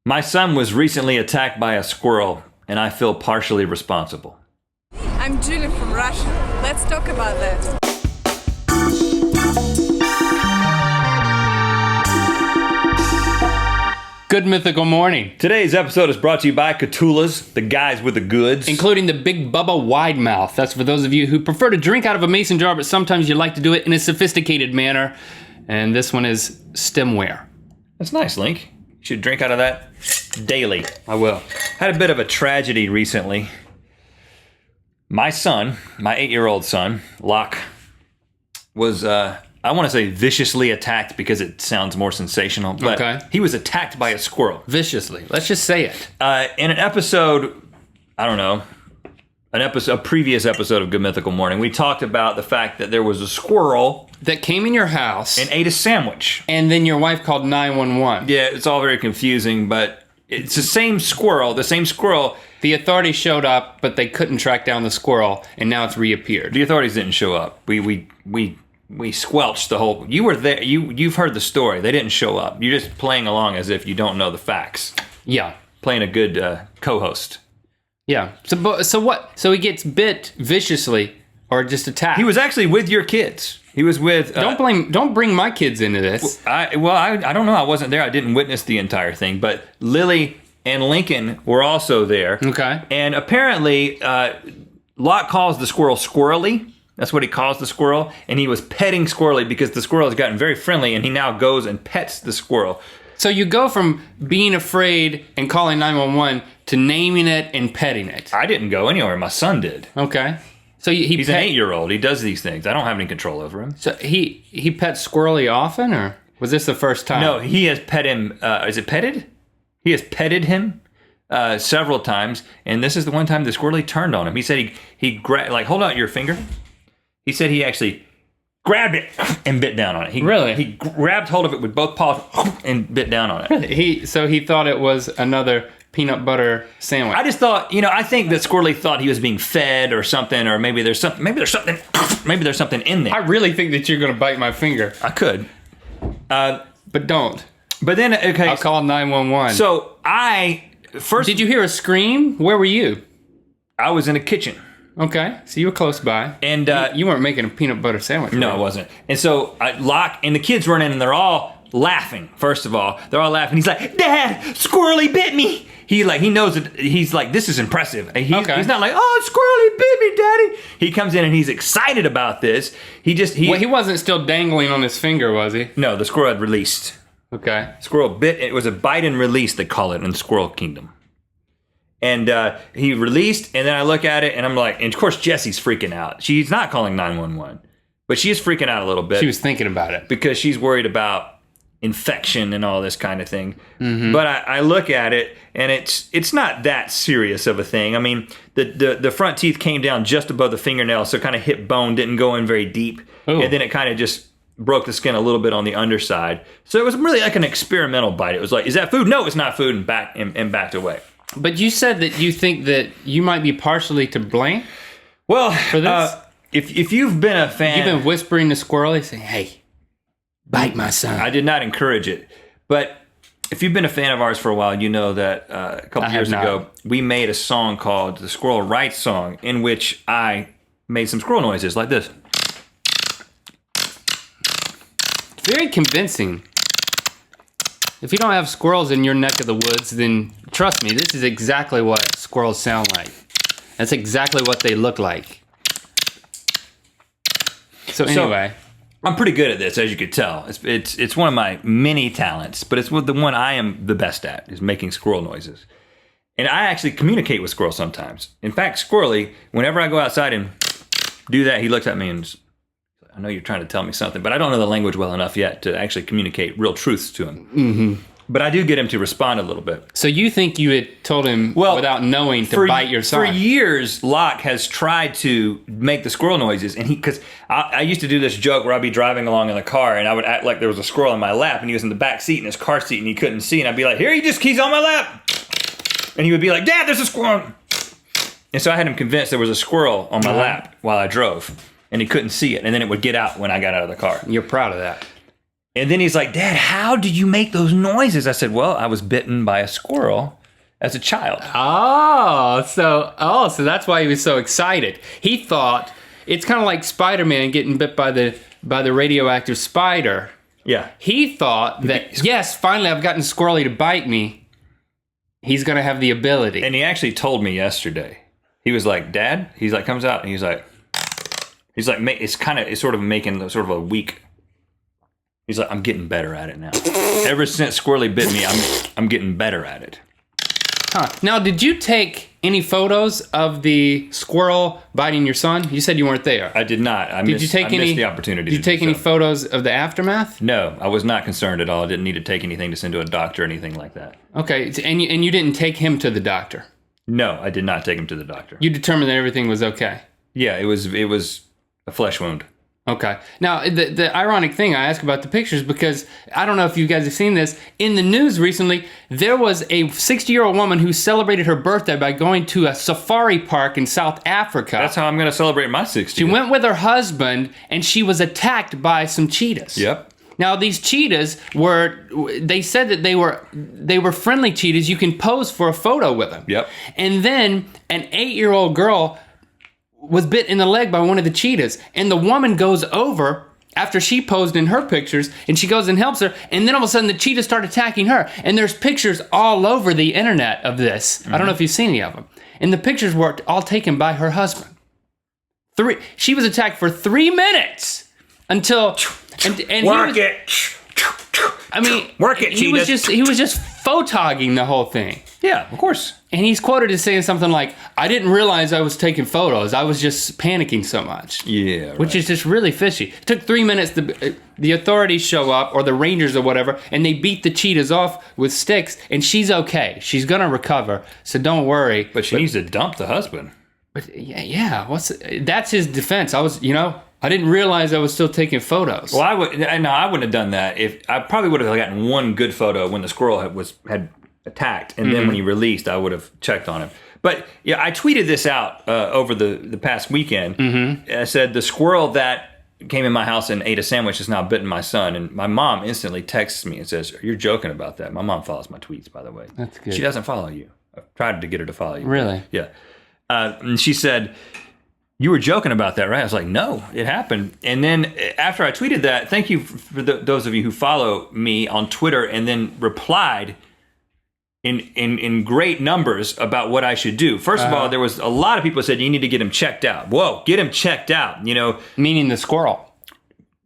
My son was recently attacked by a squirrel, and I feel partially responsible. I'm Julie from Russia. Let's talk about that. Good mythical morning. Today's episode is brought to you by Catulas, the guys with the goods. Including the Big Bubba Wide Mouth. That's for those of you who prefer to drink out of a mason jar, but sometimes you like to do it in a sophisticated manner. And this one is stemware. That's nice, Link. You should drink out of that daily. I will. Had a bit of a tragedy recently. My son, my 8-year-old son, Locke, was, I want to say viciously attacked because it sounds more sensational, but Okay. he was attacked by a squirrel. Viciously. Let's just say it. In an episode, I don't know, a previous episode of Good Mythical Morning, we talked about the fact that there was a squirrel That came in your house, and ate a sandwich. and then your wife called 911. Yeah, it's all very confusing, but it's the same squirrel. The authorities showed up, but they couldn't track down the squirrel, and now it's reappeared. The authorities didn't show up. We squelched the whole. You were there. You've heard the story. They didn't show up. You're just playing along as if you don't know the facts. Yeah. Playing a good co-host. Yeah. So what? So he gets bit viciously, or just attacked? He was actually with your kids. He was with. Don't bring my kids into this. I don't know. I wasn't there. I didn't witness the entire thing. But Lily and Lincoln were also there. Okay. And apparently, Locke calls the squirrel Squirrely. That's what he calls the squirrel. And he was petting Squirrely because the squirrel has gotten very friendly, and he now goes and pets the squirrel. So you go from being afraid and calling 911 to naming it and petting it. I didn't go anywhere. My son did. Okay. So He's an 8-year-old. He does these things. I don't have any control over him. So he pets Squirrely often, or was this the first time? No, he has pet him. Is it petted? He has petted him several times, and this is the one time the Squirrely turned on him. He said he grabbed, like, hold out your finger. He said he actually grabbed it and bit down on it. Really? He grabbed hold of it with both paws and bit down on it. He thought it was another peanut butter sandwich. I just thought, I think that Squirrely thought he was being fed or something, or maybe there's something in there. I really think that you're going to bite my finger, I could. but don't. But then, okay. I'll call 911. So Did you hear a scream? Where were you? I was in the kitchen. Okay, so you were close by. And you weren't making a peanut butter sandwich. no, right? I wasn't. And so Locke and the kids run in, and they're all laughing. First of all, they're all laughing. He's like, "Dad, Squirrely bit me." He knows that. He's like, "This is impressive." And he's not like, "Oh, Squirrely bit me, Daddy." He comes in and he's excited about this. Well, he wasn't still dangling on his finger, was he? No, the squirrel had released. Okay. Squirrel bit. It was a bite and release, they call it in the Squirrel Kingdom. And he released, and then I look at it, and I'm like, and of course Jessie's freaking out. She's not calling 911, but she is freaking out a little bit. She was thinking about it. Because she's worried about infection and all this kind of thing. Mm-hmm. But I look at it, and it's not that serious of a thing. I mean, the front teeth came down just above the fingernail, so kind of hip bone didn't go in very deep. Ooh. And then it kind of just broke the skin a little bit on the underside. So it was really like an experimental bite. It was like, is that food? No, it's not food, and backed away. But you said that you think that you might be partially to blame Well, for this. If you've been a fan, You've been whispering to Squirrely, saying, "Hey, bite my son." I did not encourage it. But if you've been a fan of ours for a while, you know that a couple I years have ago, not. we made a song called the Squirrel Rights Song, in which I made some squirrel noises like this. Very convincing. If you don't have squirrels in your neck of the woods, then trust me, this is exactly what squirrels sound like. That's exactly what they look like. So anyway, I'm pretty good at this, as you could tell. It's one of my many talents, but it's the one I am the best at, is making squirrel noises. And I actually communicate with squirrels sometimes. In fact, Squirrely, whenever I go outside and do that, he looks at me and I know you're trying to tell me something, but I don't know the language well enough yet to actually communicate real truths to him. Mm-hmm. But I do get him to respond a little bit. so you think you had told him without knowing to bite your son? For years, Locke has tried to make the squirrel noises, and because I used to do this joke where I'd be driving along in the car, and I would act like there was a squirrel in my lap, and he was in the back seat in his car seat, and he couldn't see, and I'd be like, "Here, he's on my lap," and he would be like, "Dad, there's a squirrel," and so I had him convinced there was a squirrel on my lap while I drove, and he couldn't see it, and then it would get out when I got out of the car. You're proud of that. And then he's like, Dad, how did you make those noises? I said, well, I was bitten by a squirrel as a child. So that's why he was so excited. He thought it's kind of like Spider-Man getting bit by the radioactive spider. Yeah. He thought that, yes, finally I've gotten Squirrely to bite me. He's going to have the ability. And he actually told me yesterday. He was like, Dad, he's like, comes out and he's like, it's sort of making sort of a weak. He's like, I'm getting better at it now. Ever since Squirrely bit me, I'm getting better at it. Huh. Now, did you take any photos of the squirrel biting your son? You said you weren't there. I did not. I missed the opportunity. Did you take any photos of the aftermath? No, I was not concerned at all. I didn't need to take anything to send to a doctor or anything like that. Okay, and you didn't take him to the doctor? No, I did not take him to the doctor. You determined that everything was okay? Yeah, it was a flesh wound. Okay. Now, the ironic thing I ask about the pictures, because I don't know if you guys have seen this, in the news recently, there was a 60-year-old woman who celebrated her birthday by going to a safari park in South Africa. That's how I'm going to celebrate my 60th. She went with her husband, and she was attacked by some cheetahs. Yep. Now, these cheetahs they said that they were friendly cheetahs. You can pose for a photo with them. Yep. And then an 8-year-old girl was bit in the leg by one of the cheetahs. And the woman goes over after she posed in her pictures, and she goes and helps her. And then all of a sudden, the cheetahs start attacking her. And there's pictures all over the internet of this. Mm-hmm. I don't know if you've seen any of them. And the pictures were all taken by her husband. She was attacked for 3 minutes until... And work it. I mean, work it, he was just photogging the whole thing. Yeah, of course. And he's quoted as saying something like, I didn't realize I was taking photos. I was just panicking so much. Yeah, right. Which is just really fishy. It took 3 minutes. The authorities show up, or the rangers or whatever, and they beat the cheetahs off with sticks, and she's okay. She's going to recover, so don't worry. But she needs to dump the husband. But yeah, that's his defense. I didn't realize I was still taking photos. Well, I wouldn't have done that. If I probably would have gotten one good photo when the squirrel had attacked, and then when he released, I would have checked on him. But yeah, I tweeted this out over the past weekend. Mm-hmm. I said the squirrel that came in my house and ate a sandwich has now bitten my son, and my mom instantly texts me and says, "You're joking about that." My mom follows my tweets, by the way. That's good. She doesn't follow you. I've tried to get her to follow you. Really? Yeah. And she said, "You were joking about that, right?" I was like, "No, it happened." And then after I tweeted that, thank you for those of you who follow me on Twitter and then replied in great numbers about what I should do. First of all, there was a lot of people who said, you need to get him checked out. Whoa, get him checked out, Meaning the squirrel?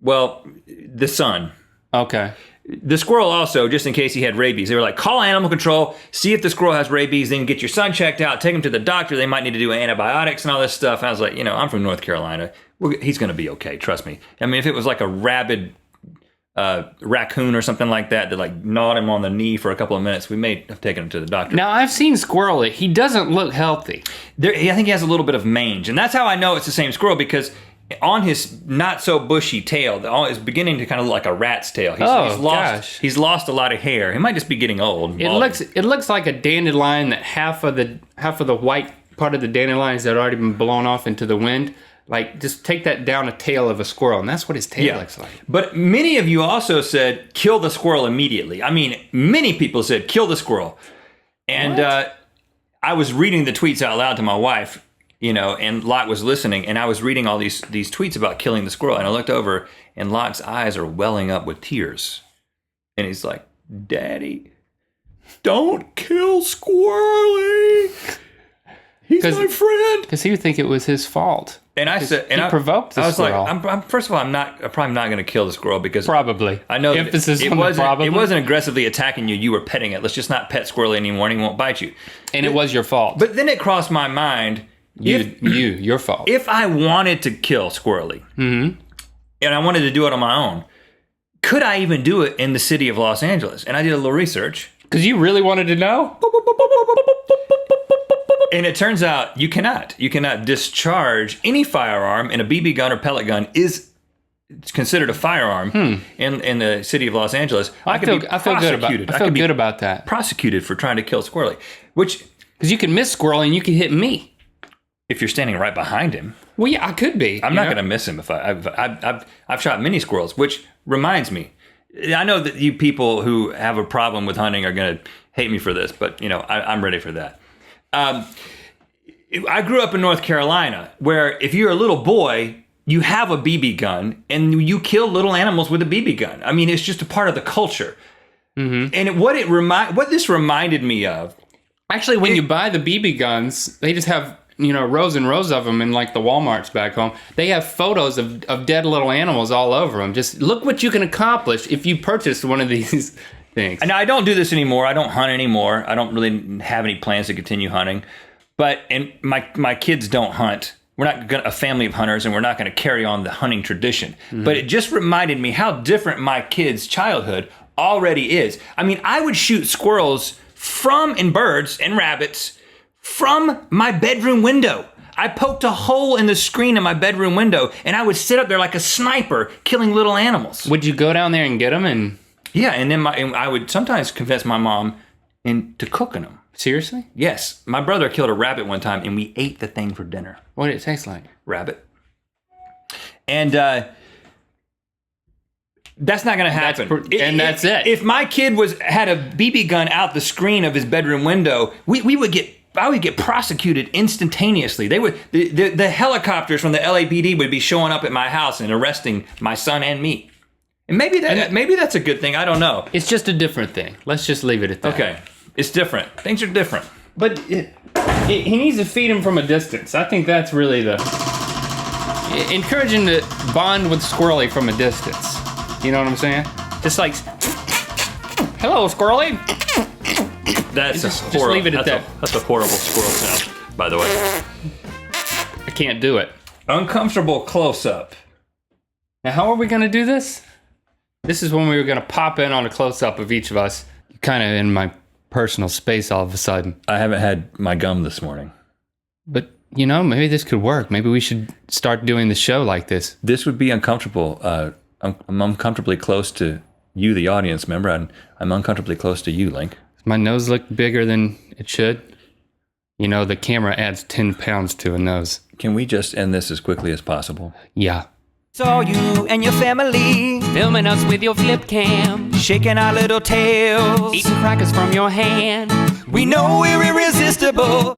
Well, the son. Okay. The squirrel also, just in case he had rabies. They were like, call animal control, see if the squirrel has rabies, then get your son checked out, take him to the doctor. They might need to do antibiotics and all this stuff. And I was like, I'm from North Carolina. He's going to be okay, trust me. I mean, if it was like a rabid raccoon or something like that like gnawed him on the knee for a couple of minutes, we may have taken him to the doctor. Now, I've seen Squirrel. He doesn't look healthy. I think he has a little bit of mange. And that's how I know it's the same squirrel, because on his not so bushy tail, it's beginning to kind of look like a rat's tail. He's lost a lot of hair. He might just be getting old. It looks like a dandelion that half of the white part of the dandelion has already been blown off into the wind. Like, just take that down a tail of a squirrel, and that's what his tail looks like. But many of you also said, kill the squirrel immediately. I mean, many people said, kill the squirrel. And I was reading the tweets out loud to my wife, and Lot was listening, and I was reading all these tweets about killing the squirrel, and I looked over, and Lot's eyes are welling up with tears. And he's like, Daddy, don't kill Squirrely. He's my friend. Because he would think it was his fault. And I said, he provoked the squirrel. I was like, first of all, I'm probably not going to kill the squirrel, because probably. I know it wasn't aggressively attacking you. You were petting it. Let's just not pet Squirrely anymore, and he won't bite you. And it was your fault. But then it crossed my mind, your fault. If I wanted to kill Squirrely, and I wanted to do it on my own, could I even do it in the city of Los Angeles? And I did a little research. Because you really wanted to know? And it turns out you cannot. You cannot discharge any firearm, and a BB gun or pellet gun is considered a firearm in the city of Los Angeles. I feel good about that. Prosecuted for trying to kill Squirrely, because you can miss Squirrely and you can hit me if you're standing right behind him. Well, yeah, I could be. I'm not going to miss him if I've shot many squirrels. Which reminds me, I know that you people who have a problem with hunting are going to hate me for this, but I'm ready for that. I grew up in North Carolina, where if you're a little boy, you have a BB gun and you kill little animals with a BB gun. I mean, it's just a part of the culture. Mm-hmm. And what this reminded me of. Actually, when you buy the BB guns, they just have rows and rows of them in like the Walmarts back home. They have photos of dead little animals all over them. Just look what you can accomplish if you purchased one of these things. And I don't do this anymore. I don't hunt anymore. I don't really have any plans to continue hunting. And my kids don't hunt. We're not a family of hunters, and we're not going to carry on the hunting tradition. Mm-hmm. But it just reminded me how different my kids' childhood already is. I mean, I would shoot squirrels and birds and rabbits from my bedroom window. I poked a hole in the screen of my bedroom window, and I would sit up there like a sniper killing little animals. Would you go down there and get them? Yeah, and then I would sometimes convince my mom into cooking them. Seriously? Yes. My brother killed a rabbit one time, and we ate the thing for dinner. What did it taste like? Rabbit. And that's not going to happen. That's it. If my kid had a BB gun out the screen of his bedroom window, I would get prosecuted instantaneously. The helicopters from the LAPD would be showing up at my house and arresting my son and me. And maybe that's a good thing. I don't know. It's just a different thing. Let's just leave it at that. Okay. It's different. Things are different. But he needs to feed him from a distance. I think that's really encourage him to bond with Squirrely from a distance. You know what I'm saying? Just like, hello, Squirrely. Just leave it at that. That's a horrible squirrel sound, by the way. I can't do it. Uncomfortable close-up. Now, how are we going to do this? This is when we were going to pop in on a close-up of each of us. Kind of in my personal space all of a sudden. I haven't had my gum this morning. But, maybe this could work. Maybe we should start doing the show like this. This would be uncomfortable. I'm uncomfortably close to you, the audience member, and I'm uncomfortably close to you, Link. Does my nose look bigger than it should? The camera adds 10 pounds to a nose. Can we just end this as quickly as possible? Yeah. Saw you and your family filming us with your flip cam, shaking our little tails, eating crackers from your hand. We know we're irresistible.